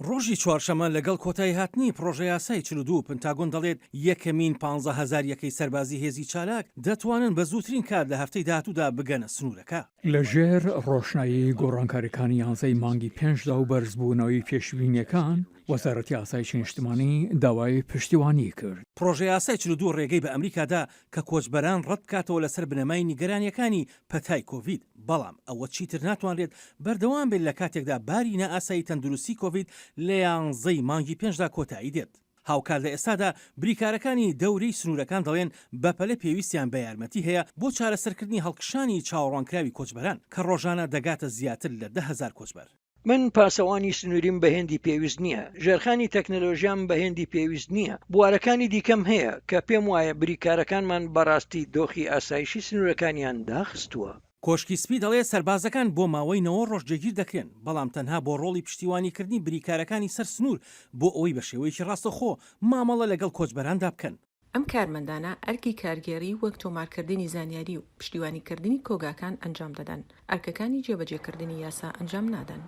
ڕۆژی چوارشەمە لەگەڵ کۆتایی هاتنی پرۆژە یاسای 42 پنتاگۆن دەڵێت یەکەمین 15,000 یەکەی سەربازی هێزی چالاک دەتوانن بە زووترین کات لە هەفتەی داهاتوودا بگەنە سنوورەکە. لەژێر ڕۆشنایی گۆڕانکاریەکانی یانزەی مانگی پێنجدا و بەرزبوونەوەی پێشبینیەکان وەزارەتی ئاسایشی نیشتیمانی داوای پشتیوانی کرد. پرۆژە یاسای 42 ڕێگەی بە ئەمریکادا کە کۆچبەران ڕەت بکاتەوە لەسەر بنەمای نیگەرانیەکانی پەتای کۆڤید، بەڵام ئەوە چیتر ناتوانرێت بەردەوام بێت لە کاتێکدا باری نەئاسایی تەندروستی کۆڤید لە یانزەی مانگی پێنجدا کۆتایی دێت. هاوکات لە ئێستادا بریکارەکانی دەورەی سنوورەکان دەڵێن بەپەلە پێویستیان بە یارمەتی هەیە بۆ چارەسەرکردنی هەڵکشانی چاوەڕوانکراوی کۆچبەران کە ڕۆژانە دەگاتە زیاتر لە 10,000 کۆچبەر. من پاسەوانی سنووریم بە هێندی پێویست نییە، ژێرخانی تەکنەلۆژیام بە هێندی پێویست نییە، بوارەکانی دیکەم هەیە کە پێم وایە بریکارەکانمان بەڕاستی دۆخی ئاسایشی سنوورەکانیان داخستووە. کۆشکی سپی دەڵێت سەربازەکان بۆ ماوەی 9 ڕۆژ جێگیر دەکرێن، بەڵام تەنها بۆ ڕۆڵی پشتیوانیکردنی بریکارەکانی سەر سنوور بۆ ئەوەی بە شێوەیەکی ڕاستەخۆ مامەڵە لەگەڵ کۆچبەراندا بکەن. ئەم کارمەندانە ئەرکی کارگێڕی وەک تۆمارکردنی زانیاری و پشتیوانیکردنی کۆگاکان ئەنجام دەدەن، ئەرکەکانی جێبەجێکردنی یاسا ئەنجام نادەن.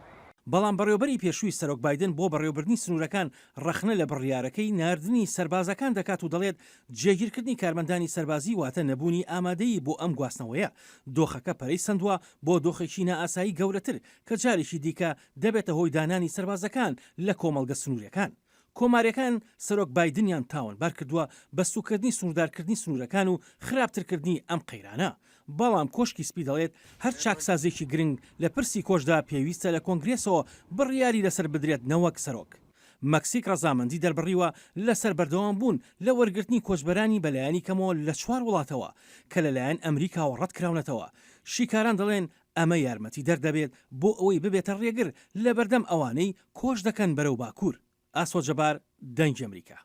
بەڵام بەڕێوەبەری پێشووی سەرۆک بایدن بۆ بەڕێوەبردننی سنوورەکان ڕەخنە لە بڕیارەکەی ناردنی سەربازەکان دەکات و دەڵێت جێگیرکردنی کارمەندانی سەربازی واتە نەبوونی ئامادەیی بۆ ئەم گواستنەوەیە. دۆخەکە پەرەی سندووە بۆ دۆخێکی نائاسایی گەورەتر کە جارێکی دیکە دەبێتە هۆی دانانی سەربازەکان لە کۆمەڵگە سنوورەکان. کۆماریەکان سەرۆک بایدنیان تاوانبار کردووە بە سوکردنی سنووردارکردنی سنوورەکان و خراپترکردنی ئەم قەیرانە. بەڵام کۆشکی سپی دەڵێت هەر چاکسازێکی گرنگ لە پرسی کۆشدا پێویستە لە کۆنگرێسەوە بڕیاری لەسەر بدرێت نەوەک سەرۆک. مەکسیک ڕەزامەندی دەربڕیوە لەسەر بەردەوام بوون لە وەرگرتنی کۆچبەرانی بەلایانی کەمەوە لە 4 وڵاتەوە کە لەلایەن ئەمریکاوە ڕەتکراونەتەوە. شیکاران دەڵێن ئەمە یارمەتی دەردەبێت بۆ ئەوەی ببێتە ڕێگر لە بەردەم ئەوانەی کۆش دەکەن بەرەو باکوور. ئاسۆ جەبار، دەنگی ئەمریکا.